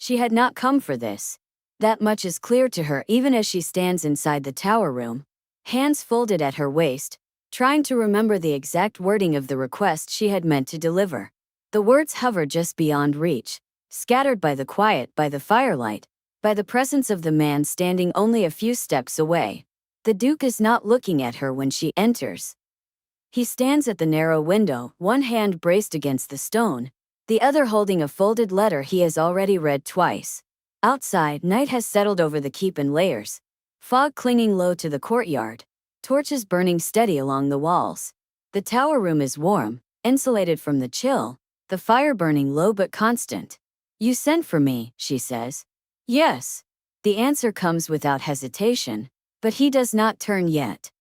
She had not come for this. That much is clear to her even as she stands inside the tower room, hands folded at her waist, trying to remember the exact wording of the request she had meant to deliver. The words hover just beyond reach, scattered by the quiet, by the firelight, by the presence of the man standing only a few steps away. The Duke is not looking at her when she enters. He stands at the narrow window, one hand braced against the stone, the other holding a folded letter he has already read twice. Outside, night has settled over the keep in layers, fog clinging low to the courtyard, torches burning steady along the walls. The tower room is warm, insulated from the chill, the fire burning low but constant. "You sent for me," she says. "Yes." The answer comes without hesitation, but he does not turn yet.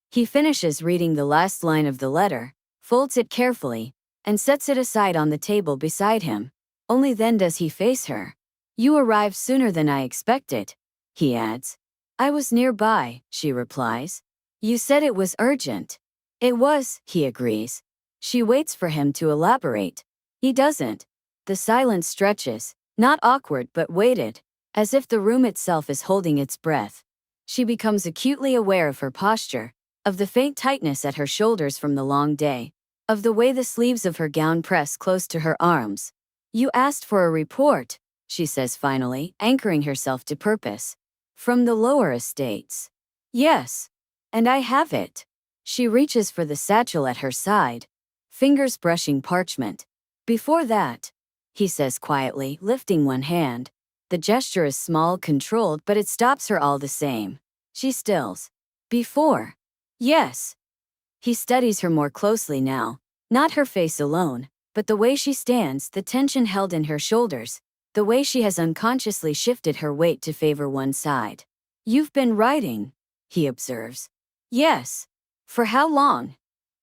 He finishes reading the last line of the letter, folds it carefully, and sets it aside on the table beside him. Only then does he face her. "You arrived sooner than I expected," he adds. "I was nearby," she replies. "You said it was urgent." "It was," he agrees. She waits for him to elaborate. He doesn't. The silence stretches, not awkward but weighted, as if the room itself is holding its breath. She becomes acutely aware of her posture, of the faint tightness at her shoulders from the long day, of the way the sleeves of her gown press close to her arms. "You asked for a report," she says finally, anchoring herself to purpose. "From the lower estates." "Yes. And I have it." She reaches for the satchel at her side, fingers brushing parchment. "Before that," he says quietly, lifting one hand. The gesture is small, controlled, but it stops her all the same. She stills. "Before." "Yes." He studies her more closely now, not her face alone, but the way she stands, the tension held in her shoulders, the way she has unconsciously shifted her weight to favor one side. "You've been writing," he observes. "Yes." "For how long?"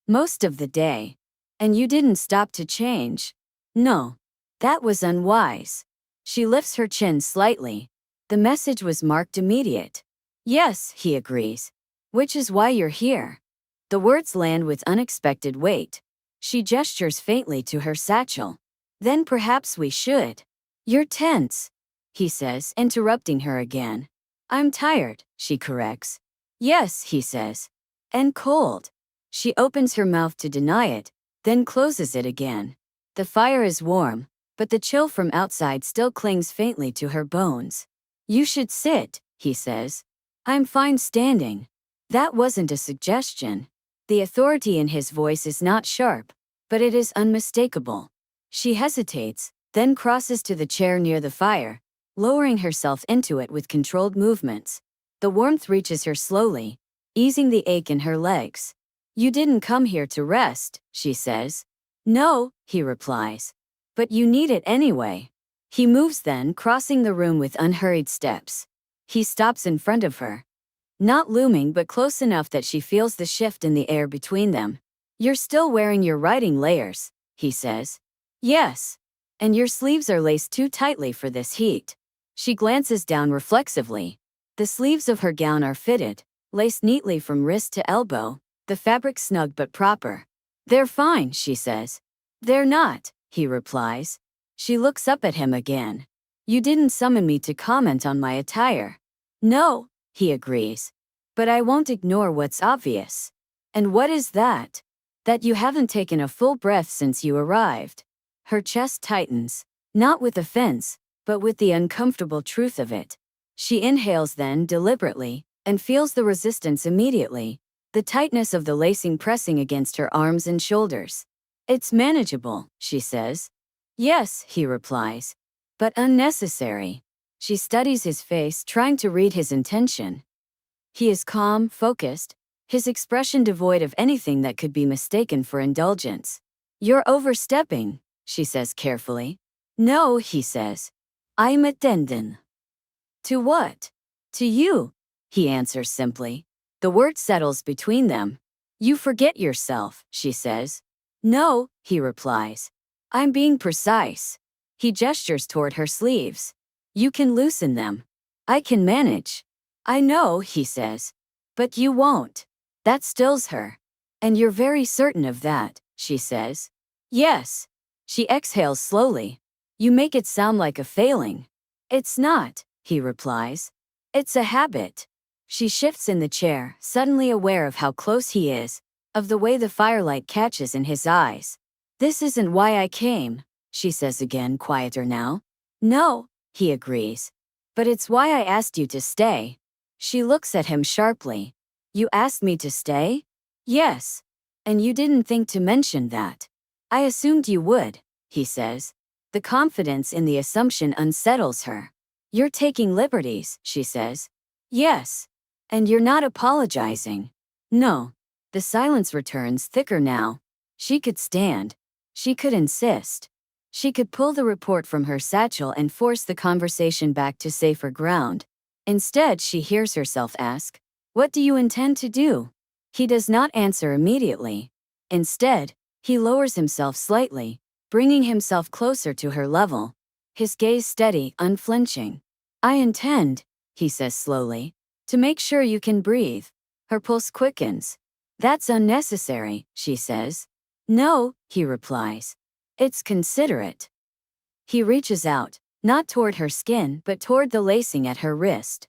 "Most of the day." "And you didn't stop to change?" "No." "That was unwise." She lifts her chin slightly. "The message was marked immediate." "Yes," he agrees. "Which is why you're here." The words land with unexpected weight. She gestures faintly to her satchel. "Then perhaps we should." "You're tense," he says, interrupting her again. "I'm tired," she corrects. "Yes," he says. "And cold." She opens her mouth to deny it, then closes it again. The fire is warm, but the chill from outside still clings faintly to her bones. "You should sit," he says. "I'm fine standing." That wasn't a suggestion. The authority in his voice is not sharp, but it is unmistakable. She hesitates, then crosses to the chair near the fire, lowering herself into it with controlled movements. The warmth reaches her slowly, easing the ache in her legs. "You didn't come here to rest," she says. "No," he replies. "But you need it anyway." He moves then, crossing the room with unhurried steps. He stops in front of her. Not looming but close enough that she feels the shift in the air between them. "You're still wearing your writing layers," he says. "Yes. And your sleeves are laced too tightly for this heat." She glances down reflexively. The sleeves of her gown are fitted, laced neatly from wrist to elbow, the fabric snug but proper. "They're fine," she says. "They're not," he replies. She looks up at him again. "You didn't summon me to comment on my attire." "No," he agrees. "But I won't ignore what's obvious." "And what is that?" "That you haven't taken a full breath since you arrived." Her chest tightens, not with offense, but with the uncomfortable truth of it. She inhales then, deliberately, and feels the resistance immediately, the tightness of the lacing pressing against her arms and shoulders. "It's manageable," she says. "Yes," he replies. "But unnecessary." She studies his face, trying to read his intention. He is calm, focused, his expression devoid of anything that could be mistaken for indulgence. "You're overstepping," she says carefully. "No," he says. "I'm attending." "To what?" "To you," he answers simply. The word settles between them. "You forget yourself," she says. "No," he replies. "I'm being precise." He gestures toward her sleeves. "You can loosen them." "I can manage." "I know," he says. "But you won't." That stills her. "And you're very certain of that," she says. "Yes." She exhales slowly. You make it sound like a failing. It's not, he replies. It's a habit. She shifts in the chair, suddenly aware of how close he is, of the way the firelight catches in his eyes. This isn't why I came, she says again, quieter now. No, he agrees. But it's why I asked you to stay. She looks at him sharply. You asked me to stay? Yes. And you didn't think to mention that. I assumed you would, he says. The confidence in the assumption unsettles her. You're taking liberties, she says. Yes. And you're not apologizing. No. The silence returns thicker now. She could stand. She could insist. She could pull the report from her satchel and force the conversation back to safer ground. Instead, she hears herself ask, "What do you intend to do?" He does not answer immediately. Instead, he lowers himself slightly, bringing himself closer to her level. His gaze steady, unflinching. I intend, he says slowly, to make sure you can breathe. Her pulse quickens. That's unnecessary, she says. No, he replies. It's considerate. He reaches out, not toward her skin but toward the lacing at her wrist.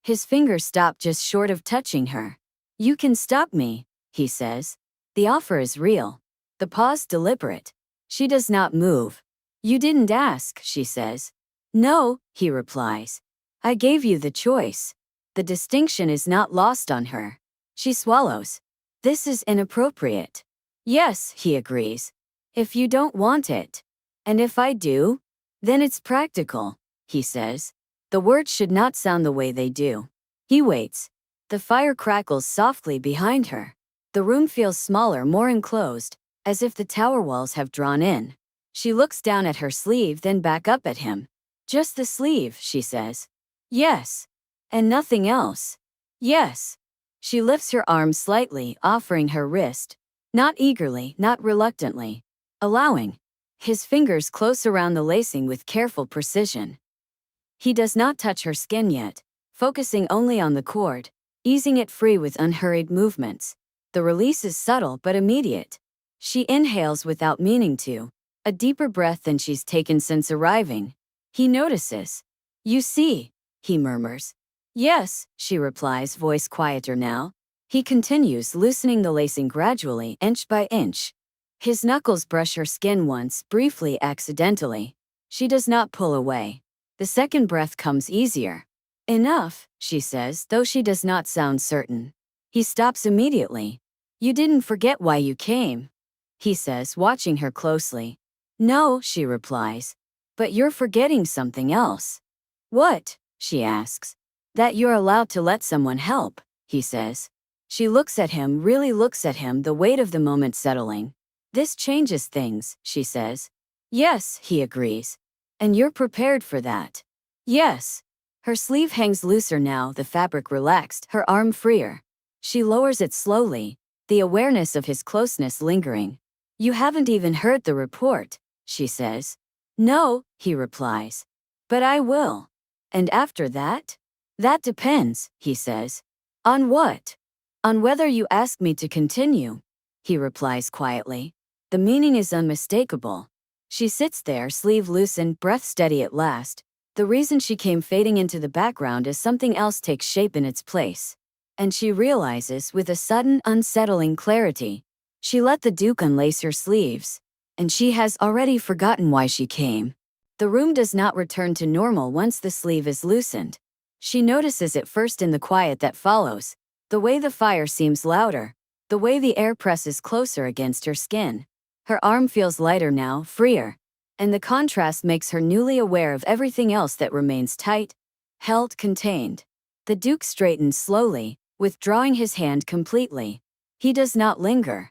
His fingers stop just short of touching her. You can stop me, he says. The offer is real. The pause deliberate. She does not move. You didn't ask, she says. No, he replies. I gave you the choice. The distinction is not lost on her. She swallows. This is inappropriate. Yes, he agrees. If you don't want it. And if I do? Then it's practical, he says. The words should not sound the way they do. He waits. The fire crackles softly behind her. The room feels smaller, more enclosed, as if the tower walls have drawn in. She looks down at her sleeve, then back up at him. Just the sleeve, she says. Yes. And nothing else. Yes. She lifts her arm slightly, offering her wrist. Not eagerly, not reluctantly. Allowing. His fingers close around the lacing with careful precision. He does not touch her skin yet, focusing only on the cord, easing it free with unhurried movements. The release is subtle but immediate. She inhales without meaning to, a deeper breath than she's taken since arriving. He notices. You see, he murmurs. Yes, she replies, voice quieter now. He continues, loosening the lacing gradually, inch by inch. His knuckles brush her skin once, briefly, accidentally. She does not pull away. The second breath comes easier. Enough, she says, though she does not sound certain. He stops immediately. You didn't forget why you came, he says, watching her closely. No, she replies. But you're forgetting something else. What? She asks. That you're allowed to let someone help, he says. She looks at him, really looks at him, the weight of the moment settling. This changes things, she says. Yes, he agrees. And you're prepared for that. Yes. Her sleeve hangs looser now, the fabric relaxed, her arm freer. She lowers it slowly, the awareness of his closeness lingering. You haven't even heard the report, she says. No, he replies. But I will. And after that? That depends, he says. On what? On whether you ask me to continue, he replies quietly. The meaning is unmistakable. She sits there, sleeve loosened, breath steady at last. The reason she came fading into the background as something else takes shape in its place. And she realizes, with a sudden, unsettling clarity, she let the Duke unlace her sleeves. And she has already forgotten why she came. The room does not return to normal once the sleeve is loosened. She notices it first in the quiet that follows. The way the fire seems louder. The way the air presses closer against her skin. Her arm feels lighter now, freer. And the contrast makes her newly aware of everything else that remains tight, held, contained. The Duke straightens slowly, withdrawing his hand completely. He does not linger.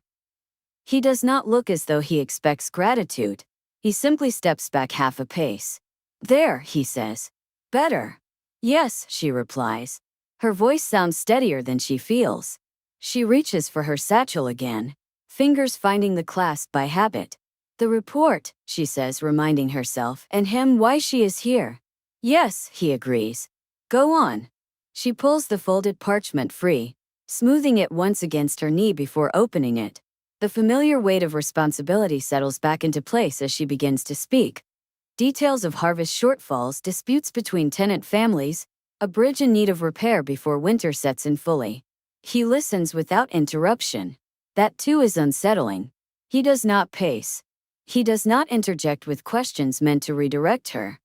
He does not look as though he expects gratitude. He simply steps back half a pace. There, he says. Better. Yes, she replies. Her voice sounds steadier than she feels. She reaches for her satchel again, fingers finding the clasp by habit. The report, she says, reminding herself and him why she is here. Yes, he agrees. Go on. She pulls the folded parchment free, smoothing it once against her knee before opening it. The familiar weight of responsibility settles back into place as she begins to speak. Details of harvest shortfalls, disputes between tenant families, a bridge in need of repair before winter sets in fully. He listens without interruption. That too is unsettling. He does not pace. He does not interject with questions meant to redirect her.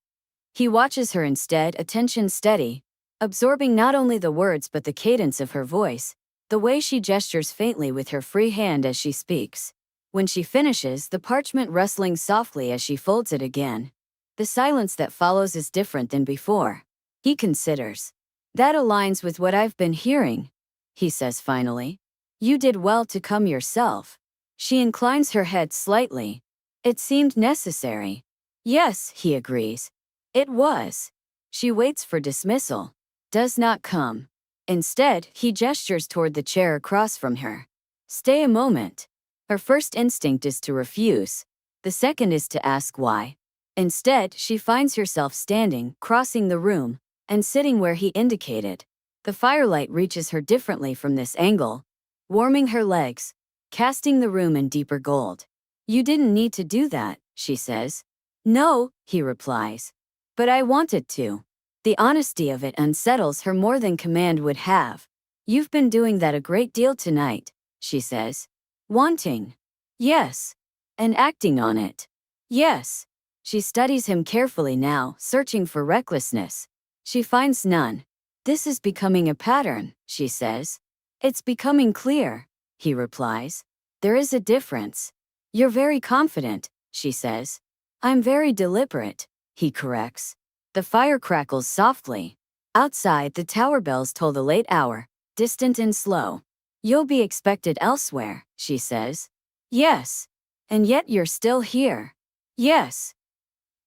He watches her instead, attention steady, absorbing not only the words but the cadence of her voice, the way she gestures faintly with her free hand as she speaks. When she finishes, the parchment rustling softly as she folds it again. The silence that follows is different than before. He considers. That aligns with what I've been hearing, he says finally. You did well to come yourself. She inclines her head slightly. It seemed necessary. Yes, he agrees. It was. She waits for dismissal. Does not come. Instead, he gestures toward the chair across from her. Stay a moment. Her first instinct is to refuse. The second is to ask why. Instead, she finds herself standing, crossing the room, and sitting where he indicated. The firelight reaches her differently from this angle, warming her legs, casting the room in deeper gold. You didn't need to do that, she says. No, he replies. But I wanted to. The honesty of it unsettles her more than command would have. You've been doing that a great deal tonight, she says. Wanting. Yes. And acting on it. Yes. She studies him carefully now, searching for recklessness. She finds none. This is becoming a pattern, she says. It's becoming clear, he replies. There is a difference. You're very confident, she says. I'm very deliberate, he corrects. The fire crackles softly. Outside, the tower bells toll the late hour, distant and slow. You'll be expected elsewhere, she says. Yes. And yet you're still here. Yes.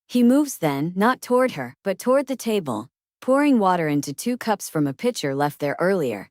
He moves then, not toward her, but toward the table, pouring water into 2 cups from a pitcher left there earlier.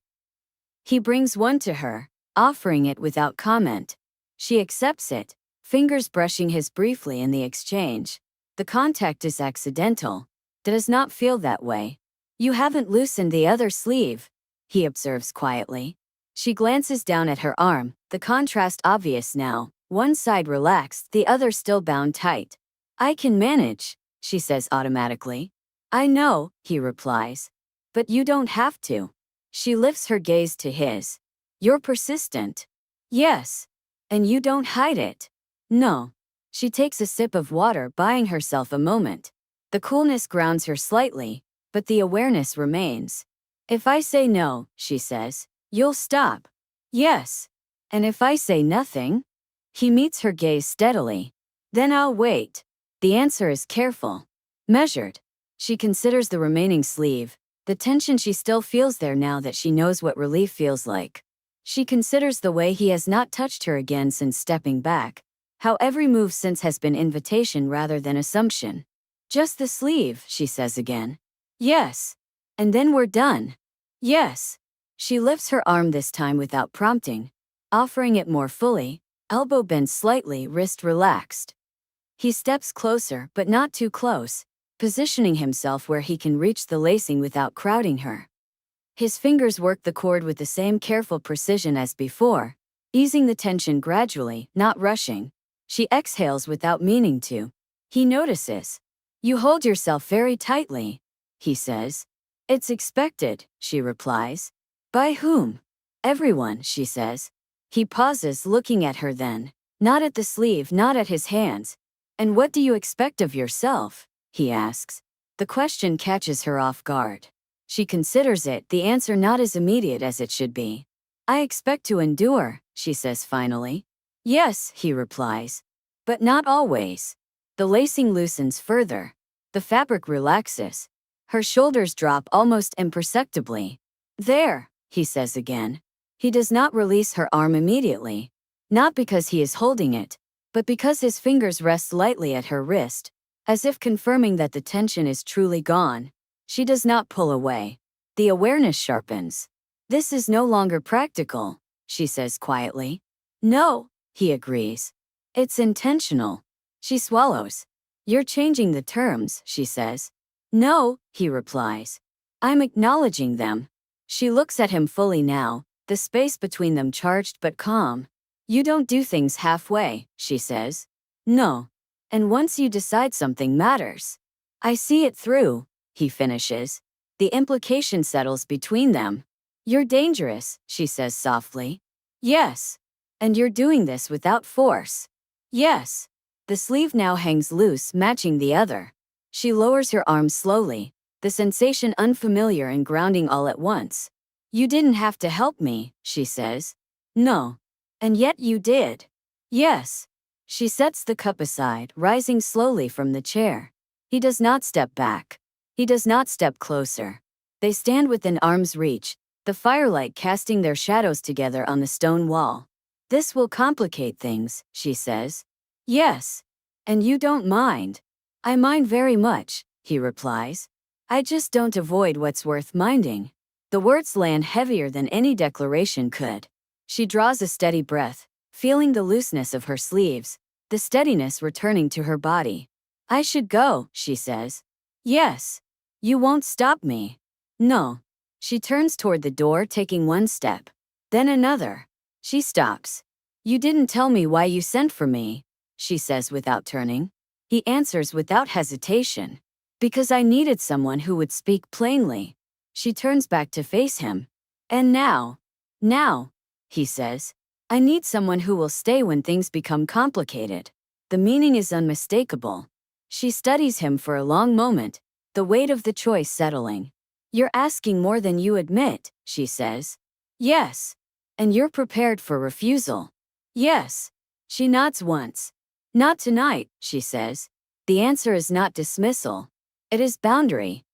He brings one to her, offering it without comment. She accepts it, fingers brushing his briefly in the exchange. The contact is accidental. Does not feel that way. You haven't loosened the other sleeve, he observes quietly. She glances down at her arm, the contrast obvious now, one side relaxed, the other still bound tight. I can manage, she says automatically. I know, he replies. But you don't have to. She lifts her gaze to his. You're persistent. Yes. And you don't hide it. No. She takes a sip of water, buying herself a moment. The coolness grounds her slightly, but the awareness remains. If I say no, she says, you'll stop. Yes. And if I say nothing? He meets her gaze steadily. Then I'll wait. The answer is careful. Measured. She considers the remaining sleeve, the tension she still feels there now that she knows what relief feels like. She considers the way he has not touched her again since stepping back, how every move since has been invitation rather than assumption. Just the sleeve, she says again. Yes. And then we're done. Yes. She lifts her arm this time without prompting, offering it more fully, elbow bent slightly, wrist relaxed. He steps closer, but not too close, positioning himself where he can reach the lacing without crowding her. His fingers work the cord with the same careful precision as before, easing the tension gradually, not rushing. She exhales without meaning to. He notices. You hold yourself very tightly, he says. It's expected, she replies. By whom? Everyone, she says. He pauses, looking at her then. Not at the sleeve, not at his hands. And what do you expect of yourself? He asks. The question catches her off guard. She considers it, the answer not as immediate as it should be. I expect to endure, she says finally. Yes, he replies. But not always. The lacing loosens further. The fabric relaxes. Her shoulders drop almost imperceptibly. There, he says again. He does not release her arm immediately. Not because he is holding it, but because his fingers rest lightly at her wrist, as if confirming that the tension is truly gone. She does not pull away. The awareness sharpens. This is no longer practical, she says quietly. No, he agrees. It's intentional. She swallows. You're changing the terms, she says. No, he replies. I'm acknowledging them. She looks at him fully now, the space between them charged but calm. You don't do things halfway, she says. No. And once you decide something matters, I see it through, he finishes. The implication settles between them. You're dangerous, she says softly. Yes. And you're doing this without force. Yes. The sleeve now hangs loose, matching the other. She lowers her arms slowly, the sensation unfamiliar and grounding all at once. You didn't have to help me, she says. No. And yet you did. Yes. She sets the cup aside, rising slowly from the chair. He does not step back. He does not step closer. They stand within arm's reach, the firelight casting their shadows together on the stone wall. This will complicate things, she says. Yes. And you don't mind. I mind very much, he replies. I just don't avoid what's worth minding. The words land heavier than any declaration could. She draws a steady breath, feeling the looseness of her sleeves, the steadiness returning to her body. I should go, she says. Yes. You won't stop me. No. She turns toward the door, taking one step. Then another. She stops. You didn't tell me why you sent for me, she says without turning. He answers without hesitation. Because I needed someone who would speak plainly. She turns back to face him. And now, he says, I need someone who will stay when things become complicated. The meaning is unmistakable. She studies him for a long moment, the weight of the choice settling. You're asking more than you admit, she says. Yes. And you're prepared for refusal. Yes. She nods once. Not tonight, she says. The answer is not dismissal. It is boundary.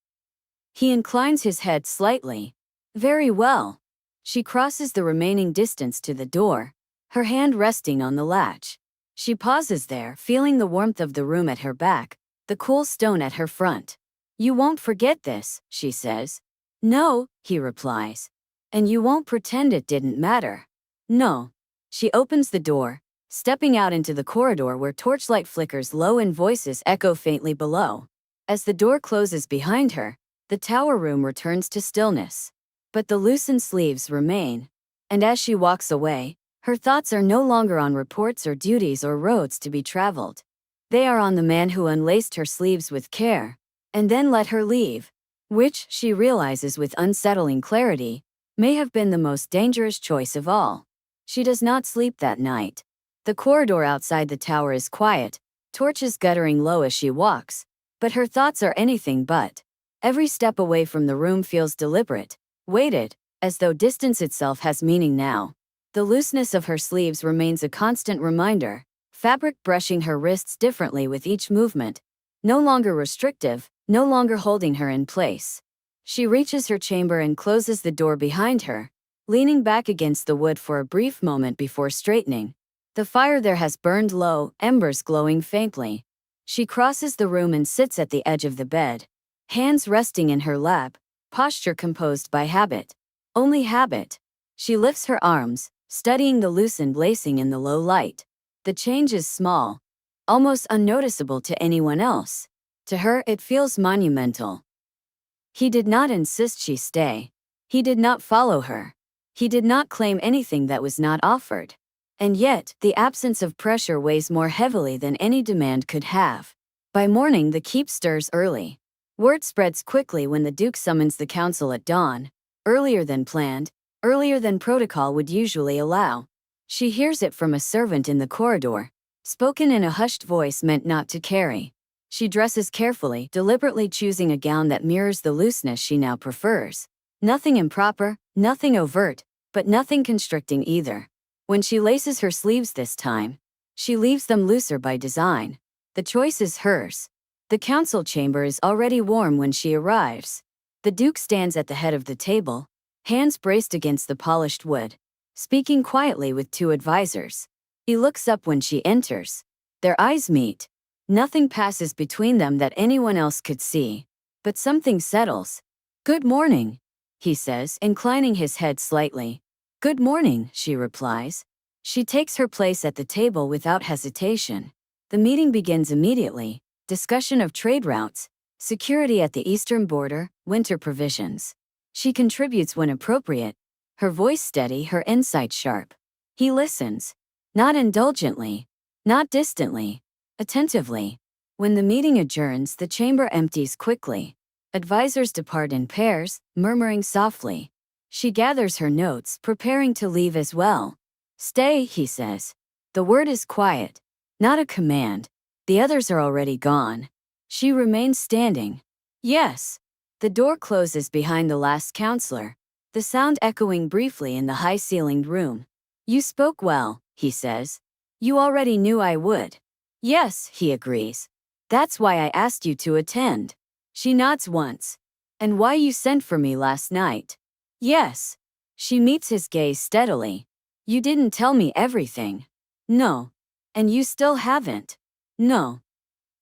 He inclines his head slightly. Very well. She crosses the remaining distance to the door, her hand resting on the latch. She pauses there, feeling the warmth of the room at her back, the cool stone at her front. You won't forget this, she says. No, he replies. And you won't pretend it didn't matter. No. She opens the door, stepping out into the corridor where torchlight flickers low and voices echo faintly below. As the door closes behind her, the tower room returns to stillness. But the loosened sleeves remain. And as she walks away, her thoughts are no longer on reports or duties or roads to be traveled. They are on the man who unlaced her sleeves with care, and then let her leave, which, she realizes with unsettling clarity, may have been the most dangerous choice of all. She does not sleep that night. The corridor outside the tower is quiet, torches guttering low as she walks, but her thoughts are anything but. Every step away from the room feels deliberate, weighted, as though distance itself has meaning now. The looseness of her sleeves remains a constant reminder, fabric brushing her wrists differently with each movement, no longer restrictive, no longer holding her in place. She reaches her chamber and closes the door behind her, leaning back against the wood for a brief moment before straightening. The fire there has burned low, embers glowing faintly. She crosses the room and sits at the edge of the bed, hands resting in her lap, posture composed by habit. Only habit. She lifts her arms, studying the loosened lacing in the low light. The change is small, almost unnoticeable to anyone else. To her, it feels monumental. He did not insist she stay. He did not follow her. He did not claim anything that was not offered. And yet, the absence of pressure weighs more heavily than any demand could have. By morning, the keep stirs early. Word spreads quickly when the Duke summons the council at dawn, earlier than planned, earlier than protocol would usually allow. She hears it from a servant in the corridor, spoken in a hushed voice meant not to carry. She dresses carefully, deliberately choosing a gown that mirrors the looseness she now prefers. Nothing improper, nothing overt, but nothing constricting either. When she laces her sleeves this time, she leaves them looser by design. The choice is hers. The council chamber is already warm when she arrives. The Duke stands at the head of the table, hands braced against the polished wood, speaking quietly with two advisors. He looks up when she enters. Their eyes meet. Nothing passes between them that anyone else could see. But something settles. Good morning, he says, inclining his head slightly. Good morning, she replies. She takes her place at the table without hesitation. The meeting begins immediately. Discussion of trade routes, security at the eastern border, winter provisions. She contributes when appropriate, her voice steady, her insight sharp. He listens. Not indulgently, not distantly. attentively. When the meeting adjourns, the chamber empties quickly. Advisors depart in pairs, murmuring softly. She gathers her notes, preparing to leave as well. Stay, he says. The word is quiet, not a command. The others are already gone. She remains standing. Yes. The door closes behind the last counselor, the sound echoing briefly in the high-ceilinged room. You spoke well, he says. You already knew I would. Yes, he agrees. That's why I asked you to attend. She nods once. And why you sent for me last night? Yes. She meets his gaze steadily. You didn't tell me everything. No. And you still haven't. No.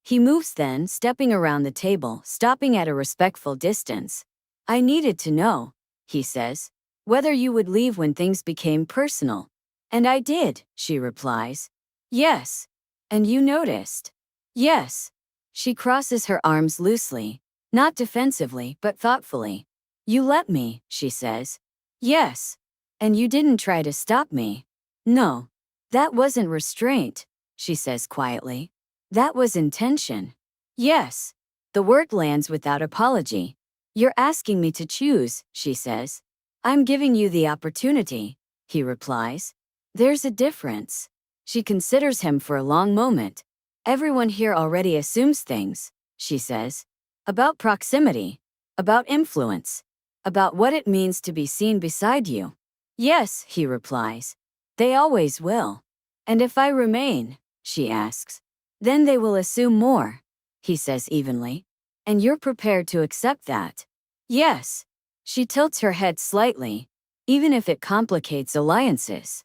He moves then, stepping around the table, stopping at a respectful distance. I needed to know, he says, whether you would leave when things became personal. And I did, she replies. Yes. And you noticed? Yes. She crosses her arms loosely, not defensively, but thoughtfully. You let me, she says. Yes. And you didn't try to stop me. No. That wasn't restraint, she says quietly. That was intention. Yes. The word lands without apology. You're asking me to choose, she says. I'm giving you the opportunity, he replies. There's a difference. She considers him for a long moment. Everyone here already assumes things, she says. About proximity. About influence. About what it means to be seen beside you. Yes, he replies. They always will. And if I remain, she asks, then they will assume more, he says evenly. And you're prepared to accept that? Yes. She tilts her head slightly, even if it complicates alliances.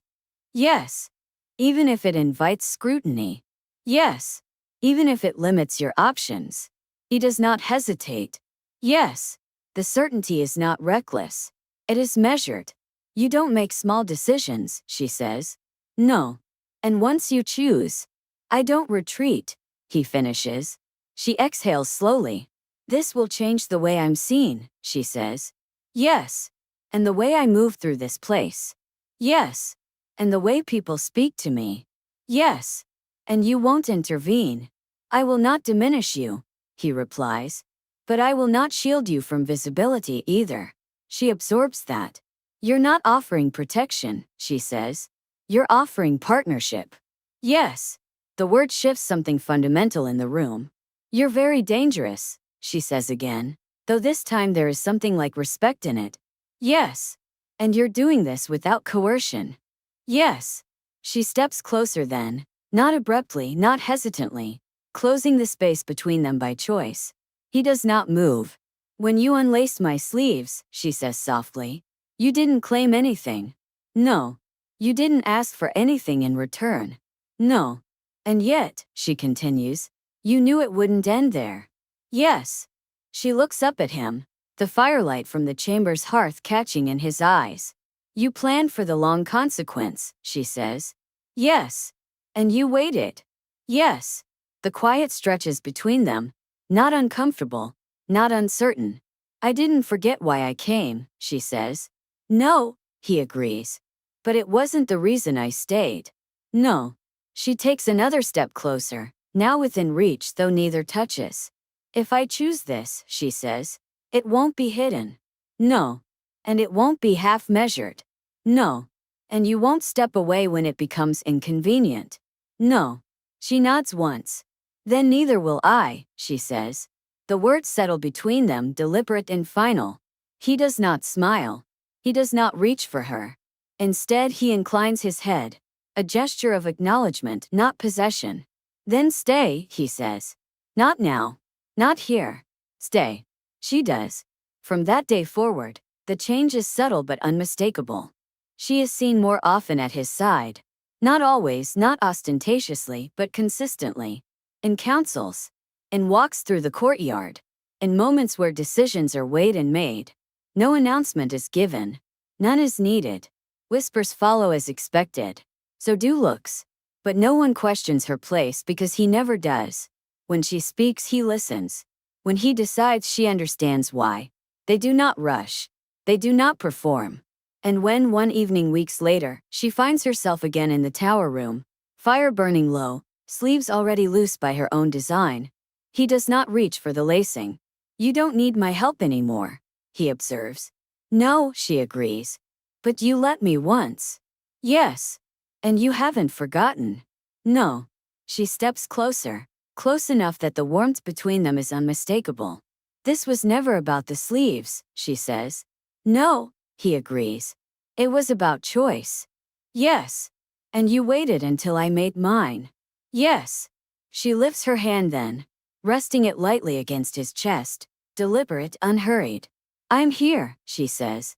Yes. Even if it invites scrutiny. Yes. Even if it limits your options. He does not hesitate. Yes. The certainty is not reckless. It is measured. You don't make small decisions, she says. No. And once you choose, I don't retreat, he finishes. She exhales slowly. This will change the way I'm seen, she says. Yes. And the way I move through this place. Yes. And the way people speak to me. Yes. And you won't intervene. I will not diminish you, he replies. But I will not shield you from visibility either. She absorbs that. You're not offering protection, she says. You're offering partnership. Yes. The word shifts something fundamental in the room. You're very dangerous, she says again, though this time there is something like respect in it. Yes. And you're doing this without coercion. Yes. She steps closer then, not abruptly, not hesitantly, closing the space between them by choice. He does not move. When you unlaced my sleeves, she says softly, you didn't claim anything. No. You didn't ask for anything in return. No. And yet, she continues, you knew it wouldn't end there. Yes. She looks up at him, the firelight from the chamber's hearth catching in his eyes. You planned for the long consequence, she says. Yes. And you waited. Yes. The quiet stretches between them, not uncomfortable, not uncertain. I didn't forget why I came, she says. No, he agrees. But it wasn't the reason I stayed. No. She takes another step closer, now within reach though neither touches. If I choose this, she says, it won't be hidden. No. And it won't be half-measured. No. And you won't step away when it becomes inconvenient. No. She nods once. Then neither will I, she says. The words settle between them, deliberate and final. He does not smile. He does not reach for her. Instead, he inclines his head. A gesture of acknowledgement, not possession. Then stay, he says. Not now. Not here. Stay. She does. From that day forward, the change is subtle but unmistakable. She is seen more often at his side. Not always, not ostentatiously, but consistently. In councils. In walks through the courtyard. In moments where decisions are weighed and made. No announcement is given. None is needed. Whispers follow as expected. So do looks. But no one questions her place because he never does. When she speaks, he listens. When he decides, she understands why. They do not rush. They do not perform. And when one evening weeks later, she finds herself again in the tower room, fire burning low, sleeves already loose by her own design. He does not reach for the lacing. You don't need my help anymore, he observes. No, she agrees. But you let me once. Yes. And you haven't forgotten. No. She steps closer, close enough that the warmth between them is unmistakable. This was never about the sleeves, she says. No, he agrees. It was about choice. Yes. And you waited until I made mine. Yes. She lifts her hand then, resting it lightly against his chest, deliberate, unhurried. I'm here, she says.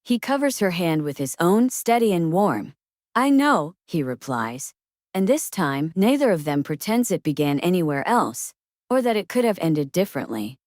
He covers her hand with his own, steady and warm. I know, he replies. And this time, neither of them pretends it began anywhere else, or that it could have ended differently.